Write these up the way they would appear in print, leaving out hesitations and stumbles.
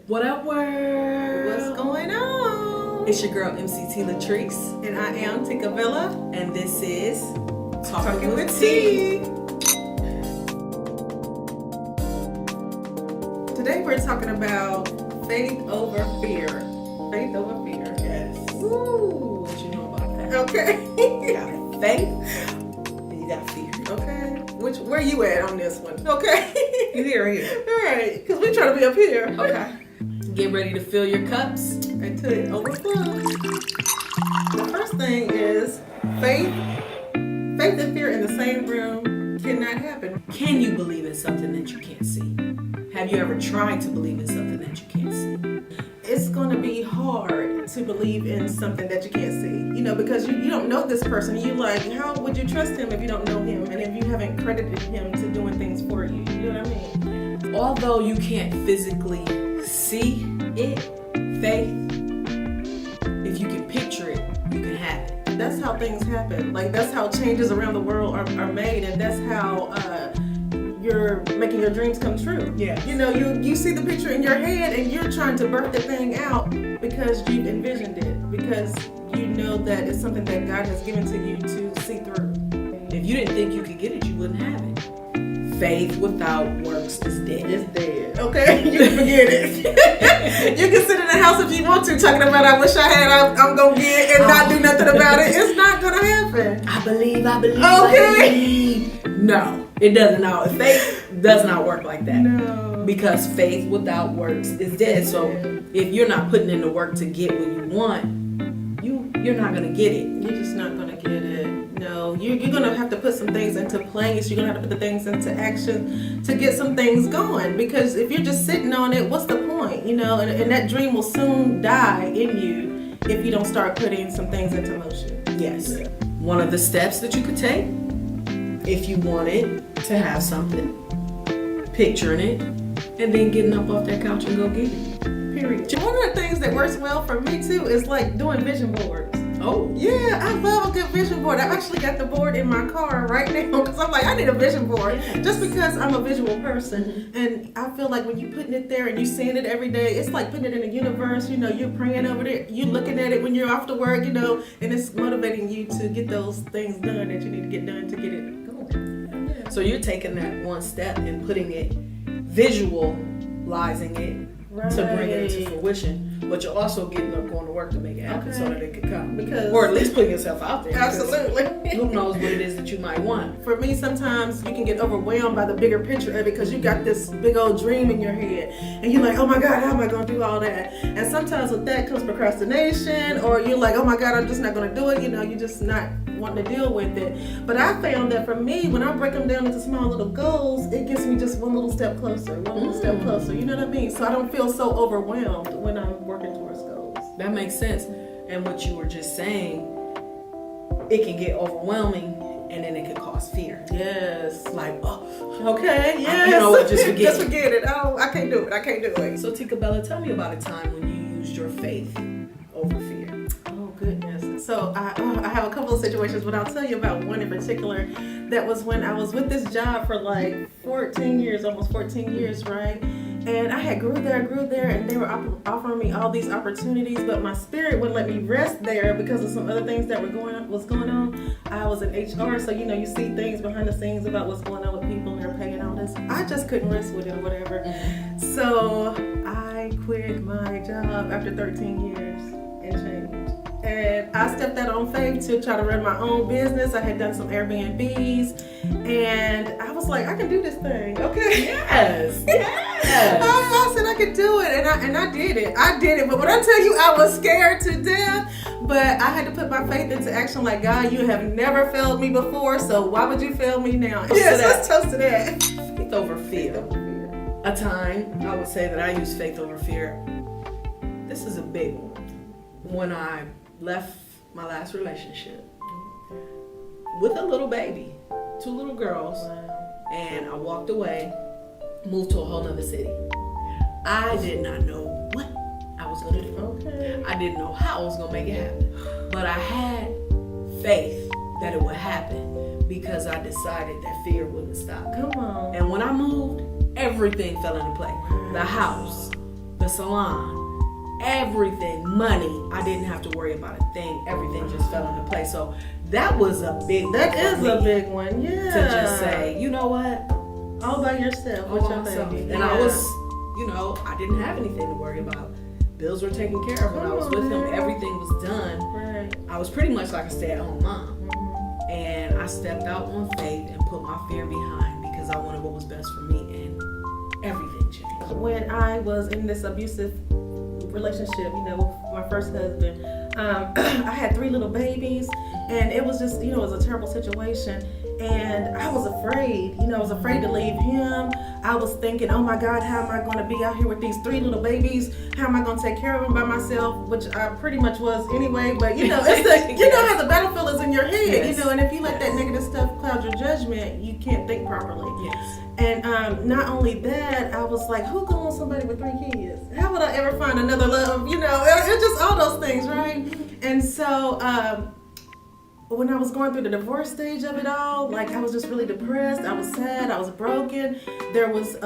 What up, world? What's going on? It's your girl MCT Latrice, And I am Tika Villa. and this is Talking with T. Today we're talking about faith over fear. Faith over fear. Yes. Woo. What you know about that? Okay. You got faith, and you got fear. Okay. Where you at on this one? Okay. You here? All right. Because we try to be up here. Okay. Get ready to fill your cups. Until it overflows. The first thing is faith. Faith and fear in the same room cannot happen. Can you believe in something that you can't see? Have you ever tried to believe in something that you can't see? It's going to be hard to believe in something that you can't see, because you don't know this person. You like, how would you trust him if you don't know him and if you haven't credited him to doing things for you? You know what I mean? Although you can't physically see it, faith, if you can picture it, you can have it. That's how things happen. Like, that's how changes around the world are made, and that's how you're making your dreams come true. Yeah. You see the picture in your head and you're trying to birth the thing out because you've envisioned it, because you know that it's something that God has given to you to see through. If you didn't think you could get it, you wouldn't have it. Faith without works is dead. It's dead. Okay? You can forget it. You can sit in the house if you want to talking about I wish I had, I'm going to get and not do nothing about it. It's not going to happen. I believe. Okay. No, it doesn't. No, faith does not work like that. No. Because faith without works is dead. So if you're not putting in the work to get what you want, you're not going to get it. You're just not going to get it. No, you're going to have to put some things into place. You're going to have to put the things into action to get some things going. Because if you're just sitting on it, what's the point? And that dream will soon die in you if you don't start putting some things into motion. Yes. Yeah. One of the steps that you could take, if you wanted to have something, picturing it, and then getting up off that couch and go get it. Period. One of the things that works well for me too is like doing vision boards. Oh. Yeah, I love a good vision board. I've actually got the board in my car right now because I'm like, I need a vision board. Yes. Just because I'm a visual person. And I feel like when you're putting it there and you're seeing it every day, it's like putting it in the universe. You're praying over it. You're looking at it when you're off to work, and it's motivating you to get those things done that you need to get done to get it going. Yeah. So you're taking that one step and putting it, visualizing it, to bring it into fruition, but you're also getting up going to work to make it happen so that it can come. Or at least putting yourself out there. Absolutely. Who knows what it is that you might want. For me, sometimes you can get overwhelmed by the bigger picture of it because you got this big old dream in your head. And you're like, oh my God, how am I going to do all that? And sometimes with that comes procrastination, or you're like, oh my God, I'm just not going to do it. You're just not wanting to deal with it. But I found that for me, when I break them down into small little goals, it gets me just one little step closer, You know what I mean? So I don't feel so overwhelmed when I'm working towards goals. That makes sense. And what you were just saying, it can get overwhelming and then it can cause fear. Yes. Like, okay, yes. You know what, just forget Just forget it. Oh, I can't do it. So Tika Bella, tell me about a time when you used your faith over fear. Oh, goodness. So I have a couple of situations, but I'll tell you about one in particular. That was when I was with this job for like 14 years, almost 14 years, right? And I had grew there, and they were offering me all these opportunities, but my spirit wouldn't let me rest there because of some other things that was going on. I was in HR, so you see things behind the scenes about what's going on with people and their pay and all this. I just couldn't rest with it or whatever. So I quit my job after 13 years and changed. And I stepped out on faith to try to run my own business. I had done some Airbnbs, and I was like, I can do this thing. Okay. Yes. I said I could do it, and I did it. But when I tell you, I was scared to death. But I had to put my faith into action. Like, God, you have never failed me before, so why would you fail me now? Yes, let's toast to that. Faith over fear. A time I would say that I use faith over fear. This is a big one. When I left my last relationship with a little baby, 2 little girls, and I walked away, moved to a whole nother city. I did not know what I was going to do. Okay. I didn't know how I was going to make it happen. But I had faith that it would happen because I decided that fear wouldn't stop. Come on. And when I moved, everything fell into place. The house, the salon, everything, money. I didn't have to worry about a thing. Everything just fell into place. So that was a big one. That is a big one, yeah. To just say, you know what? All by yourself with your baby. And I was, I didn't have anything to worry about. Bills were taken care of when I was with him. Everything was done. Right. I was pretty much like a stay-at-home mom. And I stepped out on faith and put my fear behind because I wanted what was best for me, and everything changed. When I was in this abusive relationship, with my first husband, I had 3 little babies, and it was just, it was a terrible situation. And I was afraid, I was afraid to leave him. I was thinking, oh my God, how am I going to be out here with these 3 little babies? How am I going to take care of them by myself? Which I pretty much was anyway. But it's how the battlefield is in your head, yes. And if you let that negative stuff cloud your judgment, you can't think properly. Yes. And not only that, I was like, who gonna want somebody with 3 kids? How would I ever find another love? It's just all those things, right? And so, when I was going through the divorce stage of it all, I was just really depressed. I was sad. I was broken. There was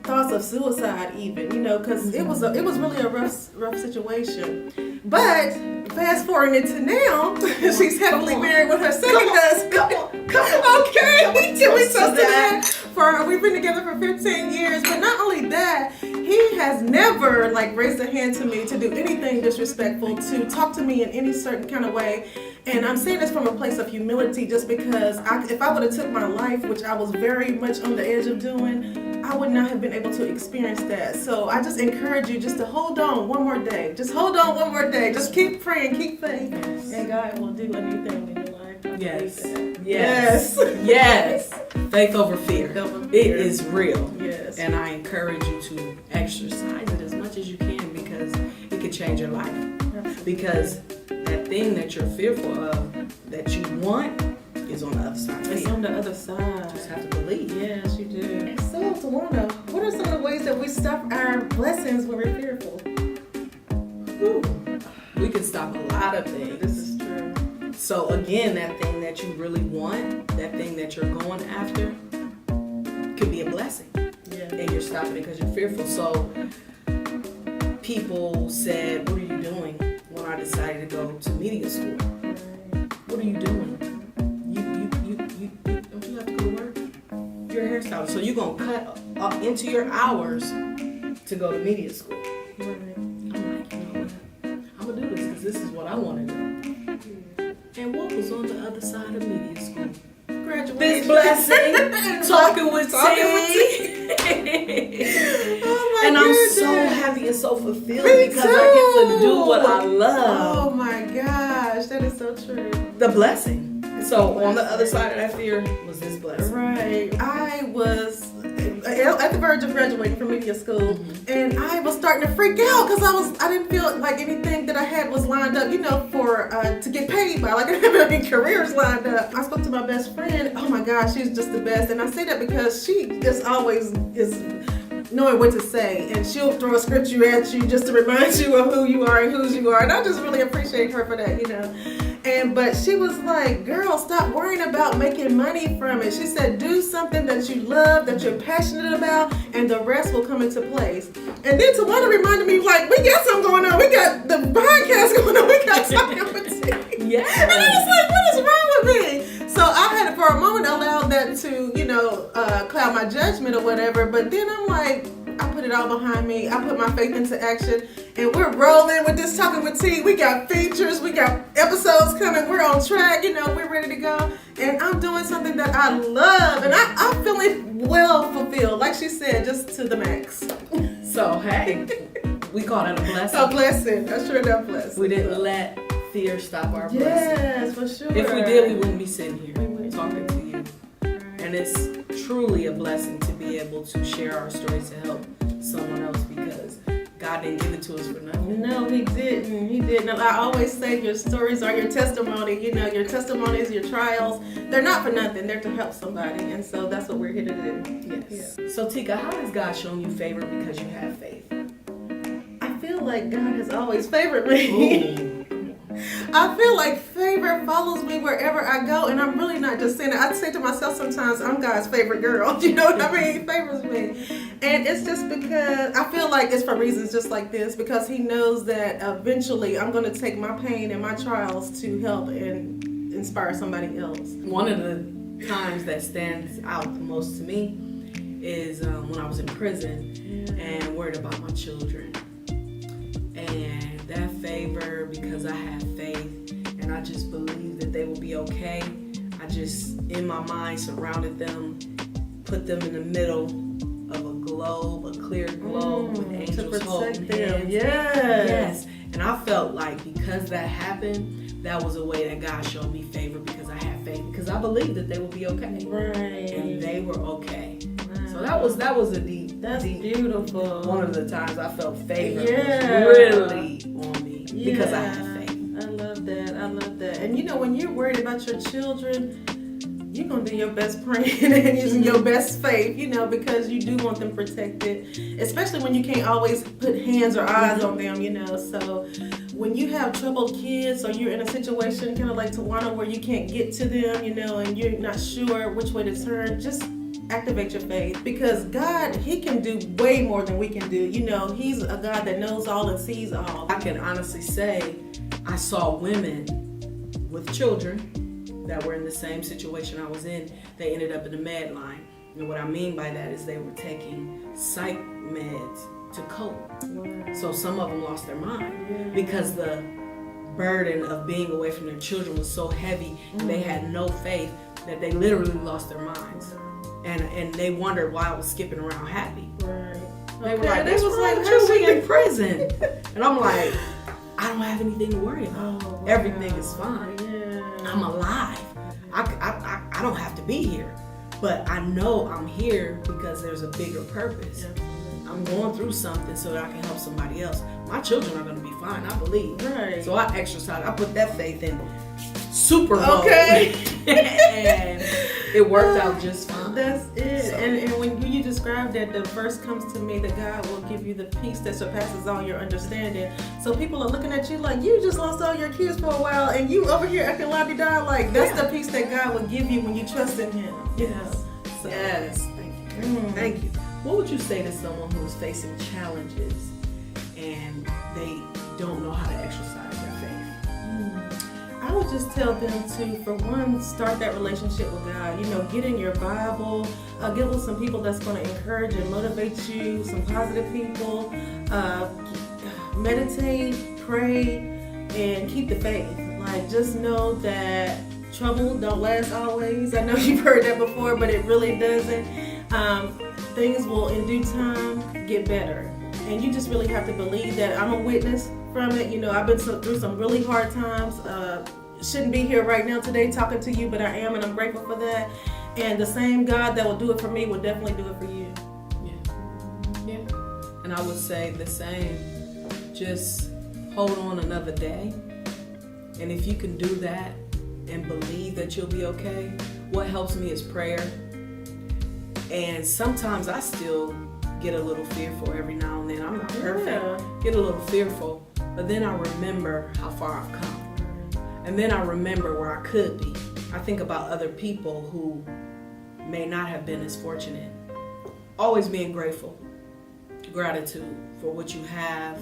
thoughts of suicide, even, because it was really a rough situation. But fast forwarding into now, she's happily married with her second husband. Come on. Okay, can we toast to that? We've been together for 15 years, but not only that, he has never raised a hand to me to do anything disrespectful, to talk to me in any certain kind of way. And I'm saying this from a place of humility, just because if I would have took my life, which I was very much on the edge of doing, I would not have been able to experience that. So I just encourage you just to hold on one more day. Just hold on one more day. Just keep praying, keep faith, and God will do a new thing in your life. Yes. Faith over fear. It is real. Yes. And I encourage you to exercise it as much as you can, because it could change your life. Absolutely. Because that thing that you're fearful of, that you want, is on the other side. It's on the other side. You just have to believe. Yes, you do. And so, Tawana, what are some of the ways that we stop our blessings when we're fearful? Ooh. We can stop a lot of things. This is true. So again, that thing that you really want, that thing that you're going after, could be a blessing. Yeah. And you're stopping it because you're fearful. So people said, what are you doing? When I decided to go to media school. Right. What are you doing? You don't you have to go to work? You're a hairstylist, so you're gonna cut up into your hours to go to media school. Right. I'm like, you know what? I'm gonna do this because this is what I want to do. And what was on the other side of media school? Graduation. This blessing, talking with T. Oh my and goodness. I'm so happy and so fulfilled Me because too. I get to do what I love. Oh my gosh, that is so true. The blessing. So on the other side of that fear was this blessing. Right. I was at the verge of graduating from media school, and I was starting to freak out because I didn't feel like anything that I had was lined up, for to get paid by. Like I didn't have any careers lined up. I spoke to my best friend. Oh my gosh, she's just the best, and I say that because she just always is knowing what to say, and she'll throw a scripture at you just to remind you of who you are and whose you are, and I just really appreciate her for that, but she was like, girl, stop worrying about making money from it. She said, do something that you love, that you're passionate about, and the rest will come into place. And then Tawana reminded me, we got something going on. We got the podcast going on. We got Talking with T. Yeah. And I was like, what is wrong with me? So I had for a moment allowed that to, cloud my judgment or whatever. But then I'm like, I put it all behind me. I put my faith into action. And we're rolling with this Talking with T. We got features. We got episodes coming. We're on track. We're ready to go. And I'm doing something that I love. And I'm feeling well fulfilled. Like she said, just to the max. So, hey, we call that a blessing. A blessing. A sure enough blessing. We didn't let fear stop our blessing. Yes, for sure. If we did, we wouldn't be sitting here talking to you. Right. And it's truly a blessing to be able to share our stories to help someone else, because God didn't give it to us for nothing. No, he didn't. He didn't. I always say your stories are your testimony. Your testimonies, your trials, they're not for nothing. They're to help somebody. And so that's what we're here to do. Yes. Yeah. So Tika, how has God shown you favor because you have faith? I feel like God has always favored me. Ooh. I feel like favor follows me wherever I go, and I'm really not just saying it. I say to myself sometimes, I'm God's favorite girl. You know what I mean? He favors me. And it's just because I feel like it's for reasons just like this, because he knows that eventually I'm going to take my pain and my trials to help and inspire somebody else. One of the times that stands out the most to me is when I was in prison and worried about my children. And that favor, because I had faith and I just believed that they would be okay, I just, in my mind, surrounded them, put them in the middle of a globe, a clear globe with angels holding hands. Yes. And I felt like because that happened, that was a way that God showed me favor, because I had faith, because I believed that they would be okay. Right. And they were okay. So that was a deep. That's beautiful. One of the times I felt favor Yeah. really on me because I had faith. I love that. I love that. And you know, when you're worried about your children, you're going to do your best praying and using your best faith, you know, because you do want them protected, especially when you can't always put hands or eyes on them, you know. So when you have troubled kids, or you're in a situation kind of like Tawana where you can't get to them, you know, and you're not sure which way to turn, just activate your faith, because God, he can do way more than we can do. You know, he's a God that knows all and sees all. I can honestly say I saw women with children that were in the same situation I was in. They ended up in the med line. And what I mean by that is they were taking psych meds to cope. Wow. So some of them lost their mind because the burden of being away from their children was so heavy, and they had no faith, that they literally lost their minds. And they wondered why I was skipping around happy. Right. They were like, "This was like we in prison," and I'm like, "I don't have anything to worry about. Oh, wow. Everything is fine. Yeah. I'm alive. I don't have to be here, but I know I'm here because there's a bigger purpose. Yeah. I'm going through something so that I can help somebody else. My children are going to be fine, I believe. Right. So I exercise. I put that faith in super mode. Okay. And it worked out just fine. That's it. So. And when you describe that, the verse comes to me that God will give you the peace that surpasses all your understanding. So people are looking at you like, you just lost all your kids for a while, and you over here acting la-di-da. Like, that's the peace that God will give you when you trust in him. You know? So, Yes. Thank you. Thank you. What would you say to someone who's facing challenges and they don't know how to exercise their faith? I would just tell them to, for one, start that relationship with God. You know, get in your Bible, get with some people that's going to encourage and motivate you, some positive people. Meditate, pray, and keep the faith. Like, just know that trouble don't last always. I know you've heard that before, but it really doesn't. Things will, in due time, get better. And you just really have to believe that. I'm a witness from it. You know, I've been through some really hard times. Shouldn't be here right now today talking to you, but I am, and I'm grateful for that. And the same God that will do it for me will definitely do it for you. Yeah. And I would say the same. Just hold on another day. And if you can do that and believe that you'll be okay, what helps me is prayer. And sometimes I still get a little fearful every now and then. I'm not perfect. Get a little fearful. But then I remember how far I've come. And then I remember where I could be. I think about other people who may not have been as fortunate. Always being grateful. Gratitude for what you have,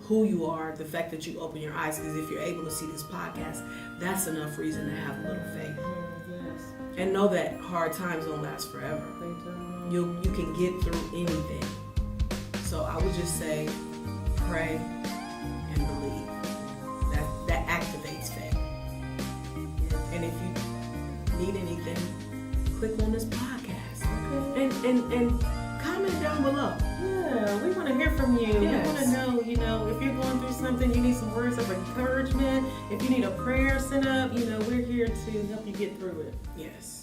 who you are, the fact that you open your eyes. Because if you're able to see this podcast, that's enough reason to have a little faith. Yes. And know that hard times don't last forever. You can get through anything. So I would just say, pray and believe. That activates faith. And if you need anything, click on this podcast. Okay. And comment down below. Yeah, we want to hear from you. Yes. We want to know, you know, if you're going through something, you need some words of encouragement. If you need a prayer sent up, you know, we're here to help you get through it. Yes.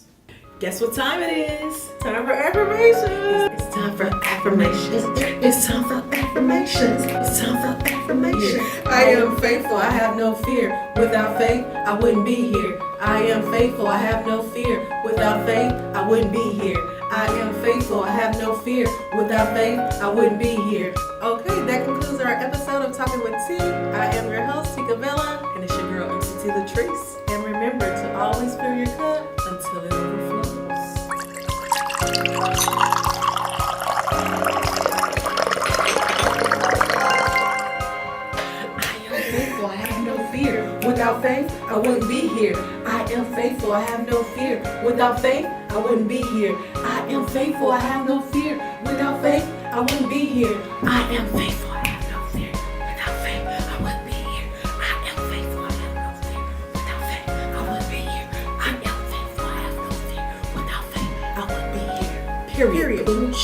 Guess what time it is? Time for affirmations. It's time for affirmations. It's time for affirmations. It's time for affirmations. I am faithful. I have no fear. Without faith, I wouldn't be here. I am faithful. I have no fear. Without faith, I wouldn't be here. I am faithful. I have no fear. Without faith, I wouldn't be here. Okay, that concludes our episode of Talking with T. I am your host, Tika Bella. And it's your girl, MC T. Latrice. And remember to always fill your cup Until it overflows. Without faith, I wouldn't be here. I am faithful, I have no fear. Without faith, I wouldn't be here. I am faithful, I have no fear. Without faith, I wouldn't be here. I am faithful, I have no fear. Without faith, I wouldn't be here. I am faithful, I have no fear. Without faith, I wouldn't be here. I am faithful, I have no fear. Without faith, I wouldn't be here. Period. Period.